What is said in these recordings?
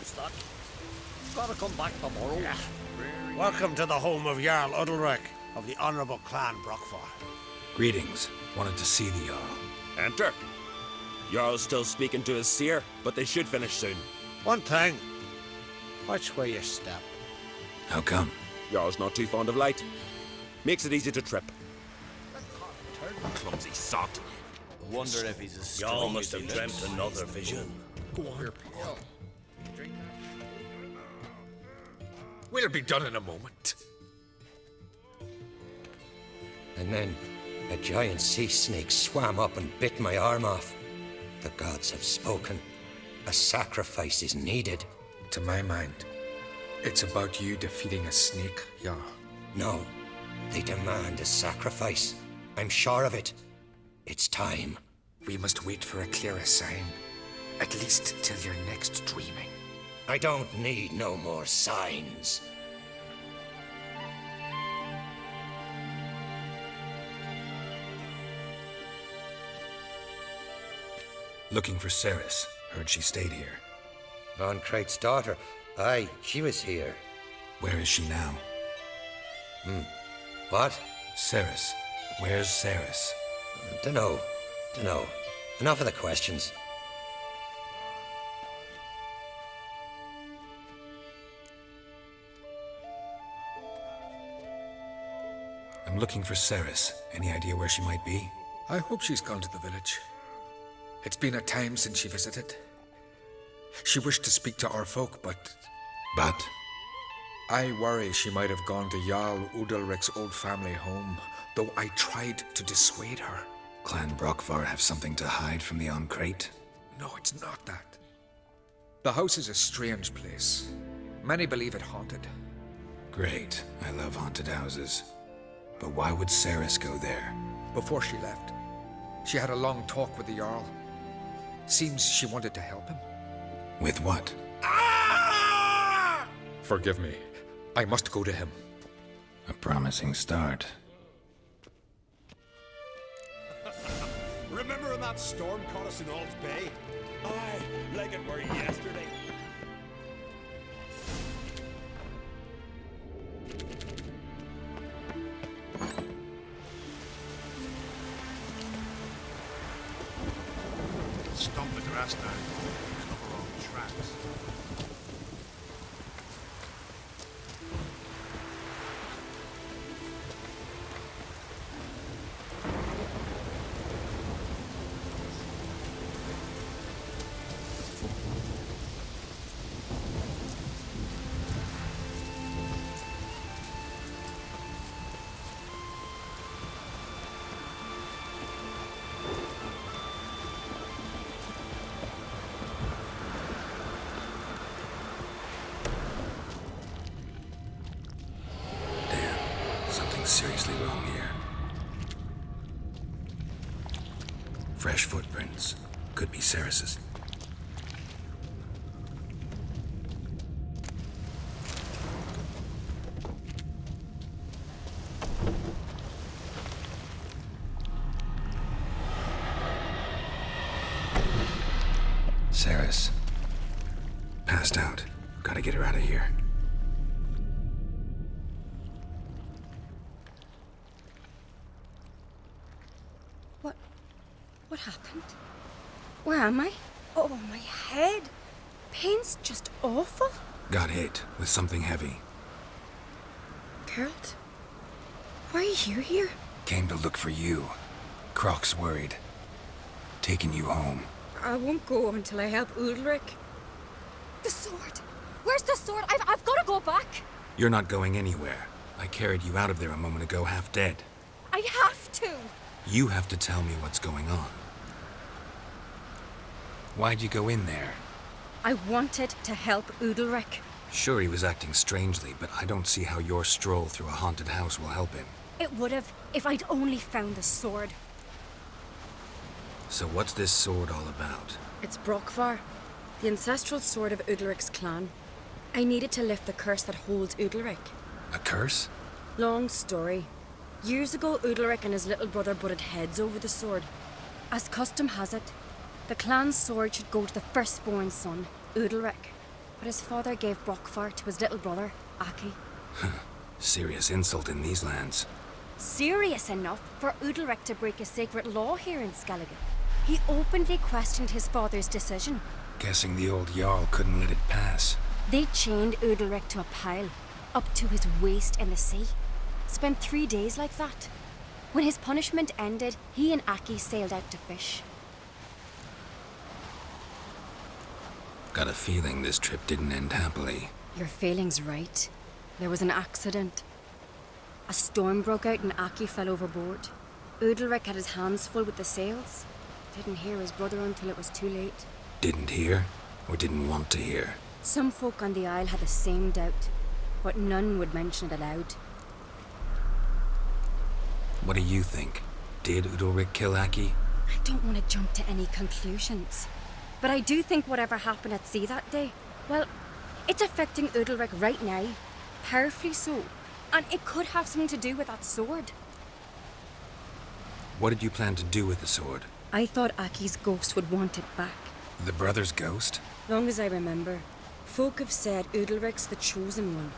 What's that? Gotta come back tomorrow. Yeah. Welcome to the home of Jarl Udalric of the Honourable Clan Brockfar. Greetings. Wanted to see the Jarl. Enter. Jarl's still speaking to his seer, but they should finish soon. One thing. Watch where you step. How come? Jarl's not too fond of light. Makes it easy to trip. Clumsy sot. Wonder if he's as Y'all strong must as he have dreamt looks. another vision. Go on. We'll be done in a moment. And then a giant sea snake swam up and bit my arm off. The gods have spoken. A sacrifice is needed. To my mind, it's about you defeating a snake, Jarl. No, they demand a sacrifice. I'm sure of it. It's time. We must wait for a clearer sign. At least till your next dreaming. I don't need no more signs. Looking for Ceres. Heard she stayed here. Von Krait's daughter. Aye, she was here. Where is she now? What? Ceres. Where's Ceres? Dunno. Enough of the questions. I'm looking for Ceres. Any idea where she might be? I hope she's gone to the village. It's been a time since she visited. She wished to speak to our folk, but But? I worry she might have gone to Jarl Udalric's old family home, though I tried to dissuade her. Clan Brockfar have something to hide from the Oncrate? No, it's not that. The house is a strange place. Many believe it haunted. Great. I love haunted houses. But why would Ceres go there? Before she left, she had a long talk with the Jarl. Seems she wanted to help him. With what? Forgive me. I must go to him. A promising start. Remember when that storm caught us in Ald's Bay? Aye, like it were yesterday. Stomp the grass down. Cover all the tracks. Something's seriously wrong here. Fresh footprints. Could be Ceres's. Ceres. Passed out. Gotta get her out of here. What happened? Where am I? Oh, my head. Pain's just awful. Got hit with something heavy. Geralt, why are you here? Came to look for you. Croc's worried. Taking you home. I won't go until I help Udalric. The sword! Where's the sword? I've got to go back! You're not going anywhere. I carried you out of there a moment ago half dead. I have to! You have to tell me what's going on. Why'd you go in there? I wanted to help Udalric. Sure, he was acting strangely, but I don't see how your stroll through a haunted house will help him. It would have if I'd only found the sword. So what's this sword all about? It's Brockfar, the ancestral sword of Udalric's clan. I needed to lift the curse that holds Udalric. A curse? Long story. Years ago, Udalric and his little brother butted heads over the sword. As custom has it, the clan's sword should go to the firstborn son, Udalric. but his father gave Brockvar to his little brother, Aki. Serious insult in these lands. Serious enough for Udalric to break a sacred law here in Skellige. He openly questioned his father's decision. Guessing the old Jarl couldn't let it pass. They chained Udalric to a pile, up to his waist in the sea. Spent 3 days like that. When his punishment ended, he and Aki sailed out to fish. Got a feeling this trip didn't end happily. Your feeling's right. There was an accident. A storm broke out and Aki fell overboard. Udalric had his hands full with the sails. Didn't hear his brother until it was too late. Didn't hear, or didn't want to hear? Some folk on the Isle had the same doubt, but none would mention it aloud. What do you think? Did Udalric kill Aki? I don't want to jump to any conclusions, but I do think whatever happened at sea that day, well, it's affecting Udalric right now, powerfully so, and it could have something to do with that sword. What did you plan to do with the sword? I thought Aki's ghost would want it back. The brother's ghost? Long as I remember, folk have said Udalric's the chosen one,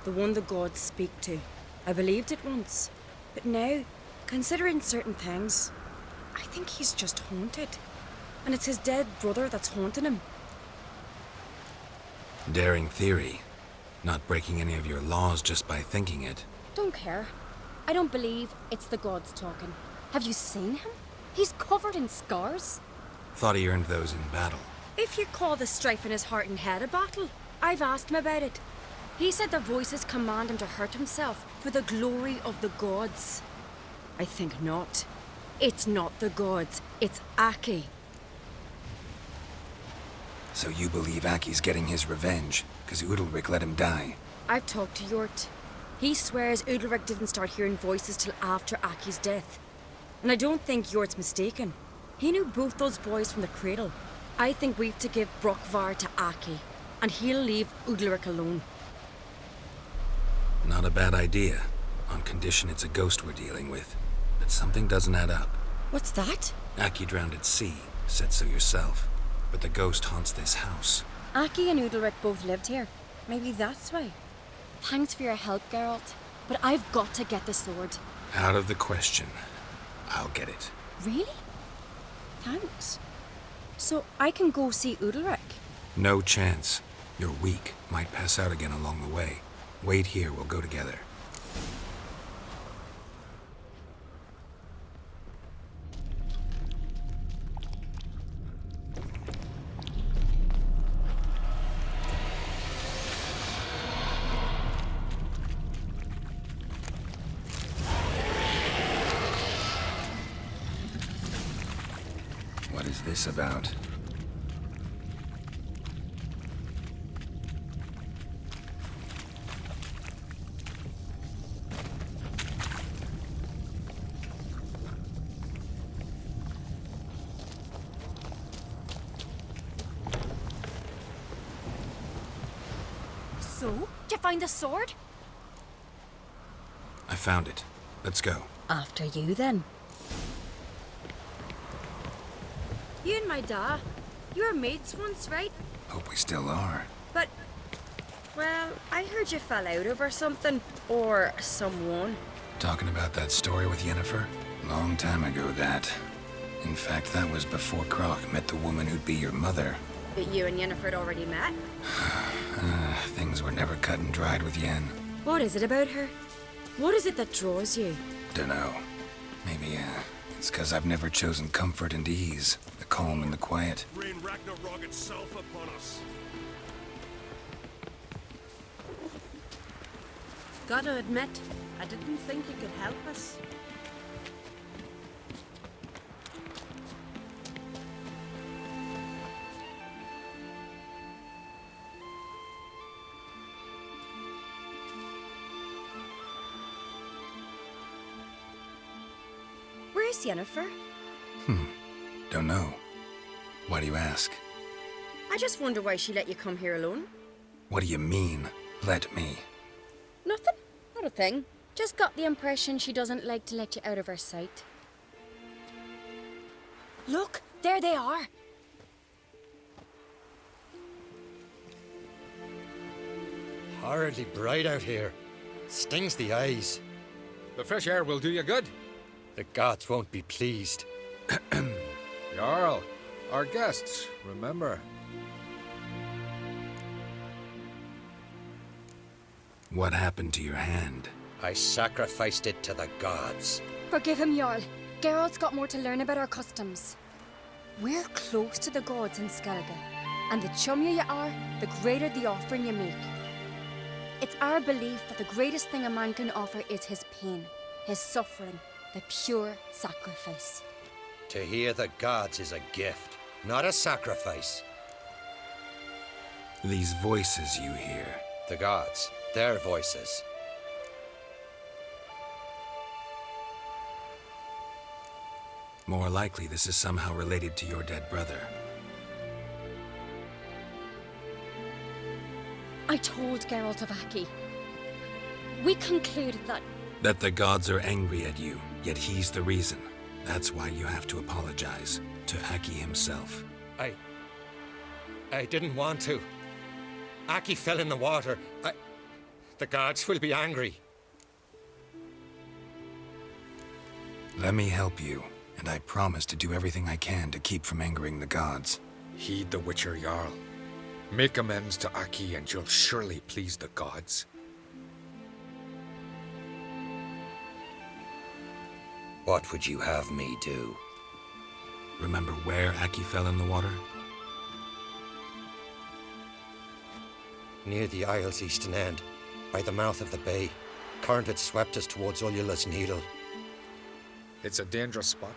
the one the gods speak to. I believed it once, but now, considering certain things, I think he's just haunted. And it's his dead brother that's haunting him. Daring theory. Not breaking any of your laws just by thinking it. Don't care. I don't believe it's the gods talking. Have you seen him? He's covered in scars. Thought he earned those in battle. If you call the strife in his heart and head a battle, I've asked him about it. He said the voices command him to hurt himself for the glory of the gods. I think not. It's not the gods, it's Aki. So you believe Aki's getting his revenge, because Udalric let him die? I've talked to Yort. He swears Udalric didn't start hearing voices till after Aki's death. And I don't think Yort's mistaken. He knew both those boys from the cradle. I think we've to give Brockvar to Aki, and he'll leave Udalric alone. Not a bad idea, on condition it's a ghost we're dealing with. But something doesn't add up. What's that? Aki drowned at sea, said so yourself. But the ghost haunts this house. Aki and Udalric both lived here. Maybe that's why. Thanks for your help, Geralt. But I've got to get the sword. Out of the question. I'll get it. Really? Thanks. So I can go see Udalric? No chance. You're weak. Might pass out again along the way. Wait here, we'll go together. What is this about? So, did you find the sword? I found it. Let's go. After you, then. You and my da, you were mates once, right? Hope we still are. But, well, I heard you fell out over something. Or someone. Talking about that story with Yennefer? Long time ago, that. In fact, that was before Croc met the woman who'd be your mother. But you and Yennefer had already met? Things were never cut and dried with Yen. What is it about her? What is it that draws you? Dunno. Maybe, it's 'cause I've never chosen comfort and ease. The calm and the quiet. Rain Ragnarok itself upon us. Gotta admit, I didn't think you could help us. Where's Yennefer? Don't know. Why do you ask? I just wonder why she let you come here alone. What do you mean, let me? Nothing. Not a thing. Just got the impression she doesn't like to let you out of her sight. Look, there they are. horridly bright out here. Stings the eyes. The fresh air will do you good. The gods won't be pleased. Jarl, our guests, remember. What happened to your hand? I sacrificed it to the gods. Forgive him, Jarl. Geralt's got more to learn about our customs. We're close to the gods in Skellige, and the chummier you are, the greater the offering you make. It's our belief that the greatest thing a man can offer is his pain, his suffering, the pure sacrifice. To hear the gods is a gift, not a sacrifice. These voices you hear. The gods, their voices. More likely this is somehow related to your dead brother. I told Geralt of Aki. We conclude that... That the gods are angry at you, yet he's the reason. That's why you have to apologize to Aki himself. I didn't want to. Aki fell in the water. The gods will be angry. Let me help you, and I promise to do everything I can to keep from angering the gods. Heed the Witcher Jarl. Make amends to Aki and you'll surely please the gods. What would you have me do? Remember where Aki fell in the water? Near the Isle's eastern end, by the mouth of the bay. Current had swept us towards Ullula's Needle. It's a dangerous spot.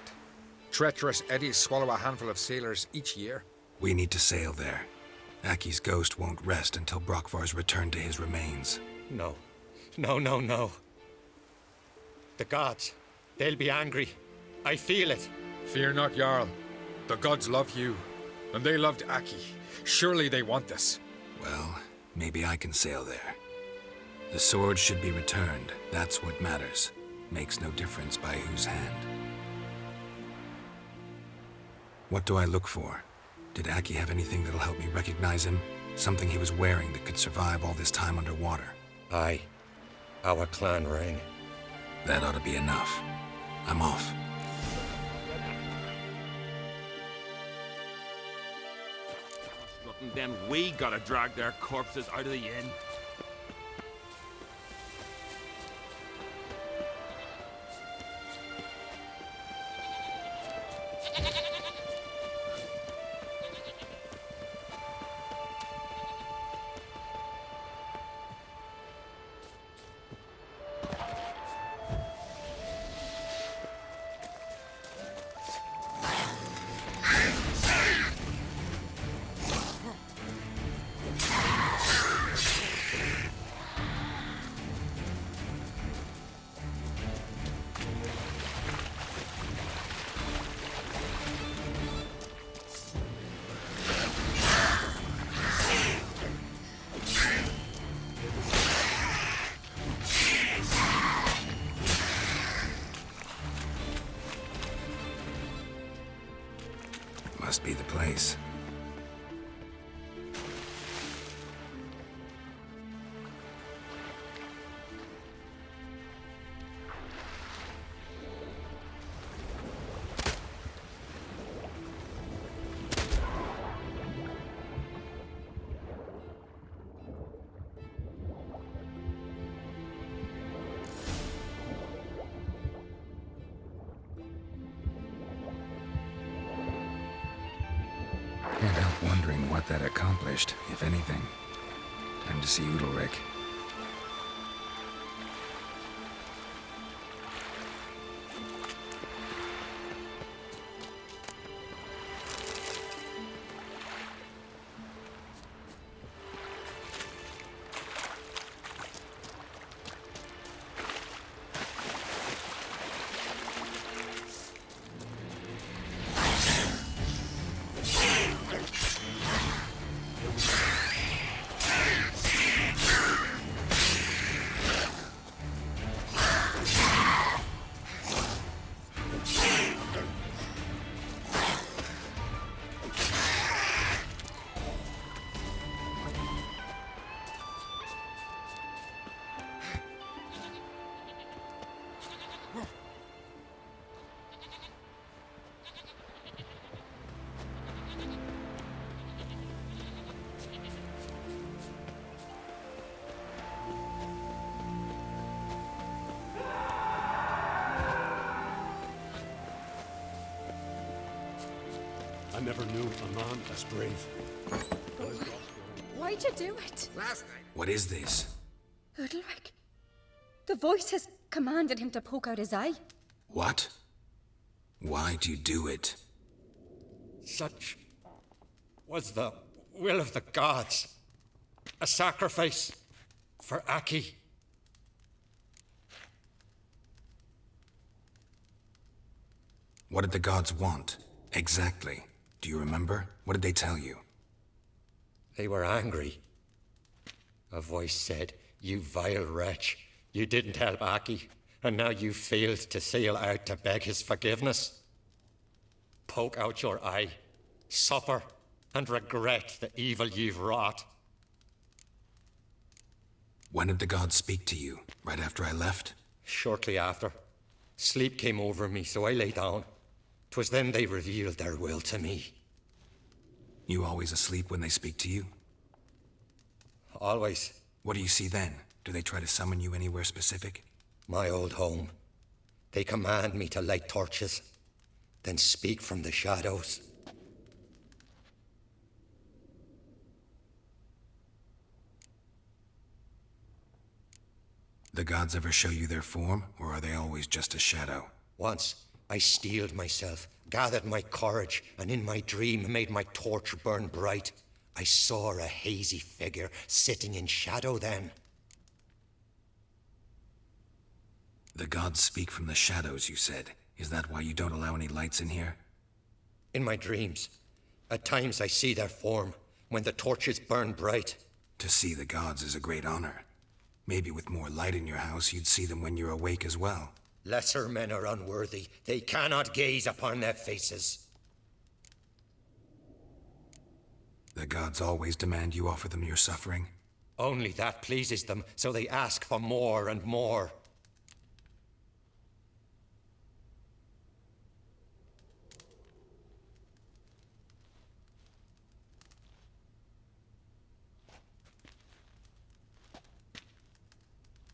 Treacherous eddies swallow a handful of sailors each year. We need to sail there. Aki's ghost won't rest until Brokvar's returned to his remains. No. No. The gods, they'll be angry. I feel it. Fear not, Jarl. The gods love you, and they loved Aki. Surely they want this. Well, maybe I can sail there. The sword should be returned. That's what matters. Makes no difference by whose hand. What do I look for? Did Aki have anything that'll help me recognize him? Something he was wearing that could survive all this time underwater? Aye. Our clan ring. That ought to be enough. I'm off. Then we gotta drag their corpses out of the inn. Must be the place. Can't help wondering what that accomplished, if anything. Time to see Udalric. I never knew a man as brave. Why'd you do it? What is this? Udalric. The voice has commanded him to poke out his eye. What? Why'd you do it? Such was the will of the gods. A sacrifice for Aki. What did the gods want? Exactly. Do you remember? What did they tell you? They were angry. A voice said, "You vile wretch, you didn't help Aki, and now you failed to sail out to beg his forgiveness. Poke out your eye, suffer, and regret the evil you've wrought." When did the gods speak to you? Right after I left? Shortly after. Sleep came over me, so I lay down. 'Twas then they revealed their will to me. You always asleep when they speak to you? Always. What do you see then? Do they try to summon you anywhere specific? My old home. They command me to light torches, then speak from the shadows. The gods ever show you their form, or are they always just a shadow? Once, I steeled myself, gathered my courage, and in my dream made my torch burn bright. I saw a hazy figure sitting in shadow then. The gods speak from the shadows, you said. Is that why you don't allow any lights in here? In my dreams, at times I see their form, when the torches burn bright. To see the gods is a great honor. Maybe with more light in your house, you'd see them when you're awake as well. Lesser men are unworthy. They cannot gaze upon their faces. The gods always demand you offer them your suffering? Only that pleases them, so they ask for more and more.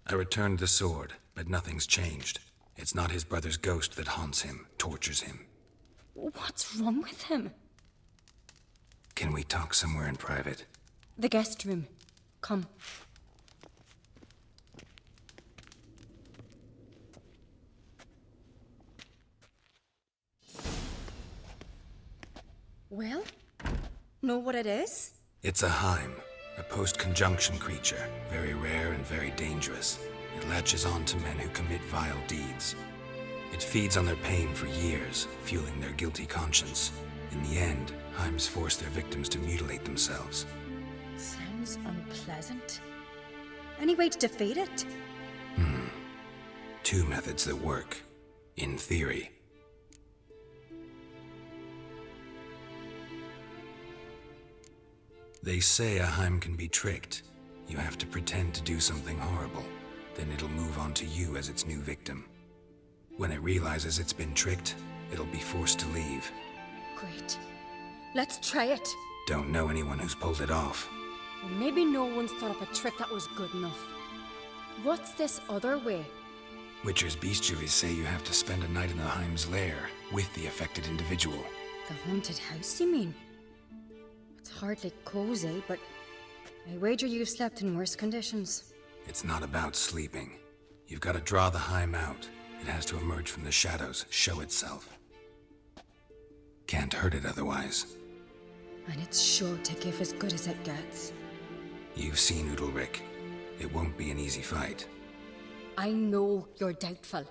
I returned the sword, but nothing's changed. It's not his brother's ghost that haunts him, tortures him. What's wrong with him? Can we talk somewhere in private? The guest room. Come. Well? Know what it is? It's a Heim, a post-conjunction creature, very rare and very dangerous. It latches on to men who commit vile deeds. It feeds on their pain for years, fueling their guilty conscience. In the end, Heims force their victims to mutilate themselves. Sounds unpleasant. Any way to defeat it? Two methods that work. In theory. They say a Heim can be tricked. You have to pretend to do something horrible. Then it'll move on to you as its new victim. When it realizes it's been tricked, it'll be forced to leave. Great. Let's try it. Don't know anyone who's pulled it off. Or maybe no one's thought up a trick that was good enough. What's this other way? Witcher's bestiaries say you have to spend a night in the Heim's lair with the affected individual. The haunted house, you mean? It's hardly cozy, but I wager you've slept in worse conditions. It's not about sleeping. You've got to draw the Heim out. It has to emerge from the shadows, show itself. Can't hurt it otherwise. And it's sure to give as good as it gets. You've seen Udalric. It won't be an easy fight. I know you're doubtful,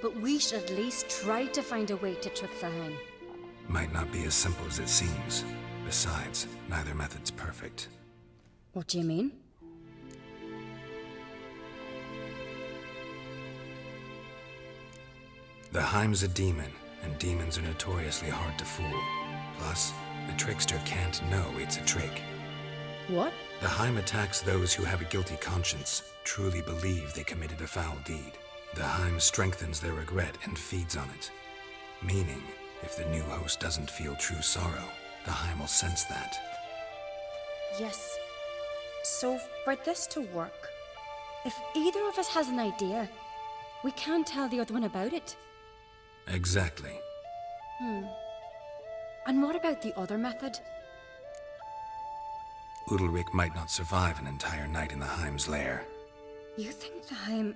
but we should at least try to find a way to trick the Heim. Might not be as simple as it seems. Besides, neither method's perfect. What do you mean? The Heim's a demon, and demons are notoriously hard to fool. Plus, the trickster can't know it's a trick. What? The Heim attacks those who have a guilty conscience, truly believe they committed a foul deed. The Heim strengthens their regret and feeds on it. Meaning, if the new host doesn't feel true sorrow, the Heim will sense that. Yes. So, for this to work, if either of us has an idea, we can't tell the other one about it. Exactly. And what about the other method? Udalryk might not survive an entire night in the Heim's lair. You think the Heim...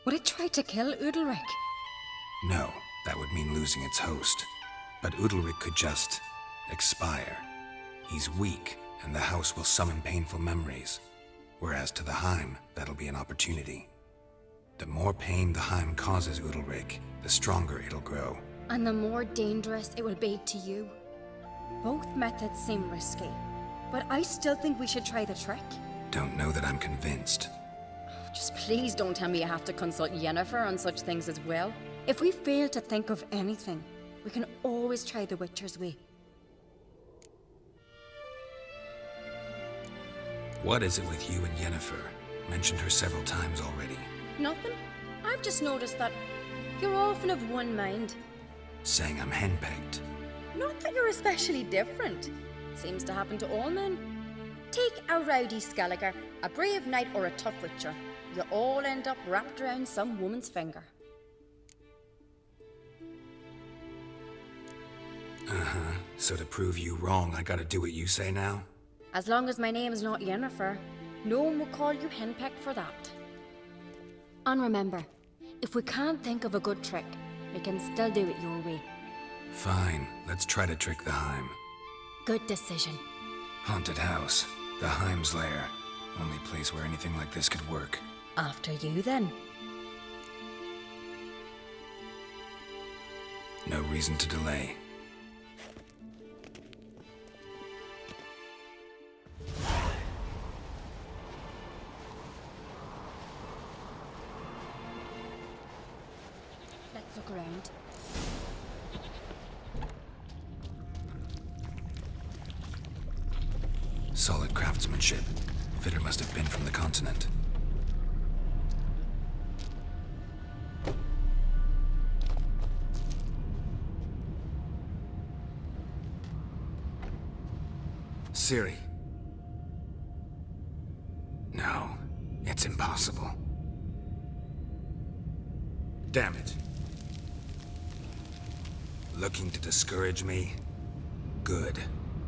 Would it try to kill Udalryk? No, that would mean losing its host. But Udalryk could just... expire. He's weak, and the house will summon painful memories. Whereas to the Heim, that'll be an opportunity. The more pain the Heim causes Udalryk, the stronger it'll grow. And the more dangerous it will be to you. Both methods seem risky, but I still think we should try the trick. Don't know that I'm convinced. Just please don't tell me you have to consult Yennefer on such things as well. If we fail to think of anything, we can always try the Witcher's way. What is it with you and Yennefer? Mentioned her several times already. Nothing. I've just noticed that you're often of one mind. Saying I'm henpecked. Not that you're especially different. Seems to happen to all men. Take a rowdy Skelliger, a brave knight, or a tough witcher. You all end up wrapped around some woman's finger. Uh-huh. So to prove you wrong, I gotta do what you say now? As long as my name is not Yennefer, no one will call you henpecked for that. And remember, if we can't think of a good trick, we can still do it your way. Fine, let's try to trick the Heim. Good decision. Haunted house, the Heim's lair. Only place where anything like this could work. After you, then. No reason to delay. Let's look around. Solid craftsmanship. Fitter must have been from the continent. Ciri. No, it's impossible. Damn it. Looking to discourage me? Good.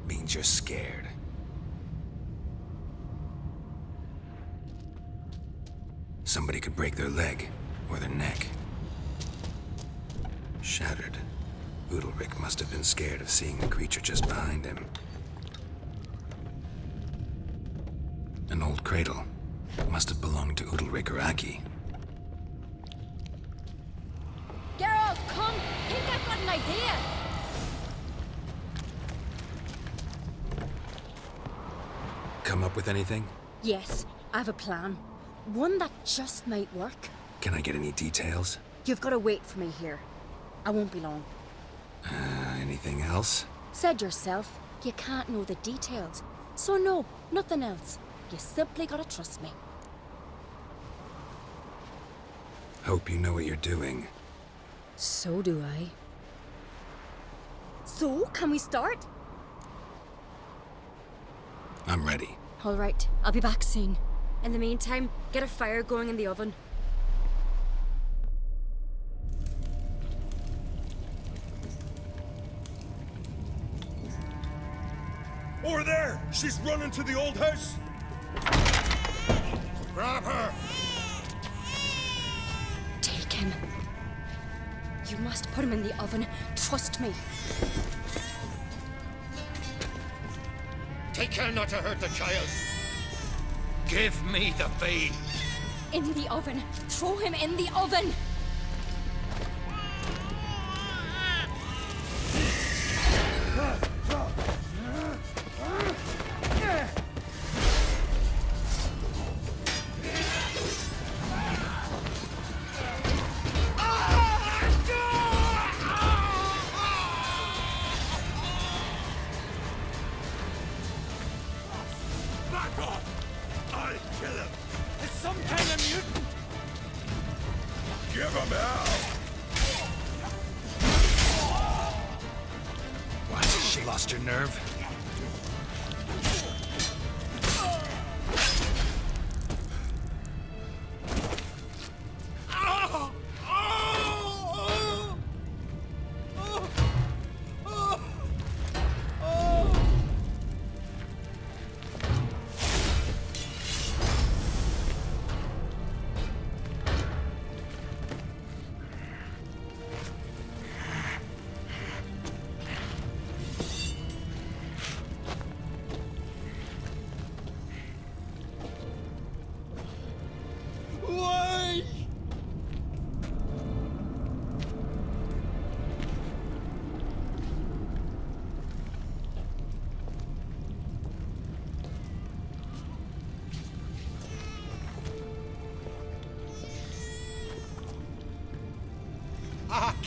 Means you're scared. Somebody could break their leg, or their neck. Shattered. Udalryk must have been scared of seeing the creature just behind him. An old cradle. Must have belonged to Udalryk or Aki. Geralt, come! Think I've got an idea! Come up with anything? Yes, I have a plan. One that just might work. Can I get any details? You've got to wait for me here. I won't be long. Anything else? Said yourself, you can't know the details. So no, nothing else. You simply gotta trust me. Hope you know what you're doing. So do I. So, can we start? I'm ready. All right, I'll be back soon. In the meantime, get a fire going in the oven. Over there! She's running to the old house! Grab her! Take him. You must put him in the oven. Trust me. Take care not to hurt the child. Give me the feed. In the oven. Throw him in the oven. Back off! I'll kill him! It's some kind of mutant! Give him hell! What? She lost her nerve?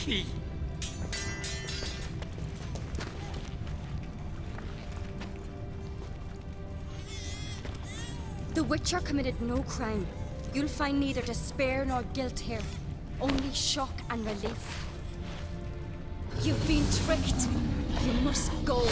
key. The Witcher committed no crime. You'll find neither despair nor guilt here. Only shock and relief. You've been tricked. You must go.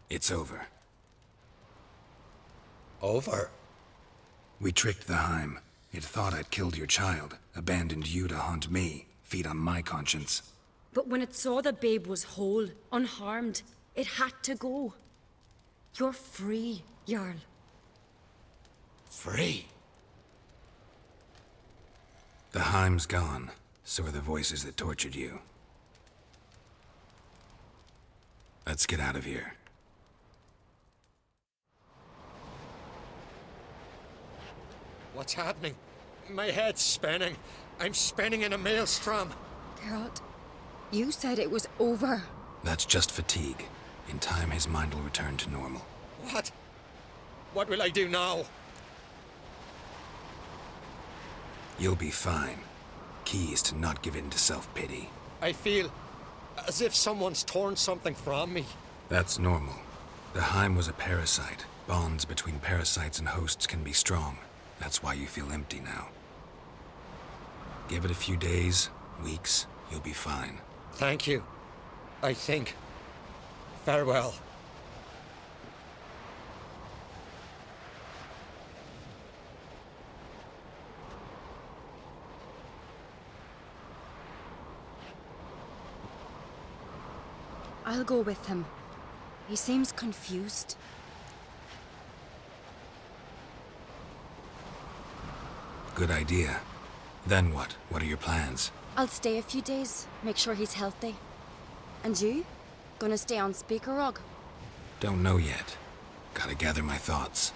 It's over. Over? We tricked the Heim. It thought I'd killed your child, abandoned you to haunt me, feed on my conscience. But when it saw the babe was whole, unharmed, it had to go. You're free, Jarl. Free? The Heim's gone, so are the voices that tortured you. Let's get out of here. What's happening? My head's spinning. I'm spinning in a maelstrom. Geralt, you said it was over. That's just fatigue. In time, his mind will return to normal. What? What will I do now? You'll be fine. Key is to not give in to self-pity. I feel as if someone's torn something from me. That's normal. The Heim was a parasite. Bonds between parasites and hosts can be strong. That's why you feel empty now. Give it a few days, weeks, you'll be fine. Thank you. I think. Farewell. I'll go with him. He seems confused. Good idea. Then what? What are your plans? I'll stay a few days, make sure he's healthy. And you? Gonna stay on Speaker Rog? Don't know yet. Gotta gather my thoughts.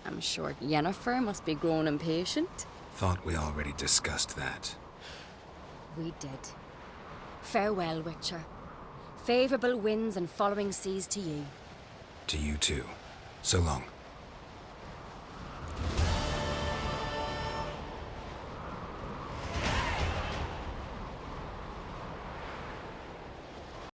I'm sure Yennefer must be grown impatient. Thought we already discussed that. We did. Farewell, Witcher. Favorable winds and following seas to you. To you too. So long.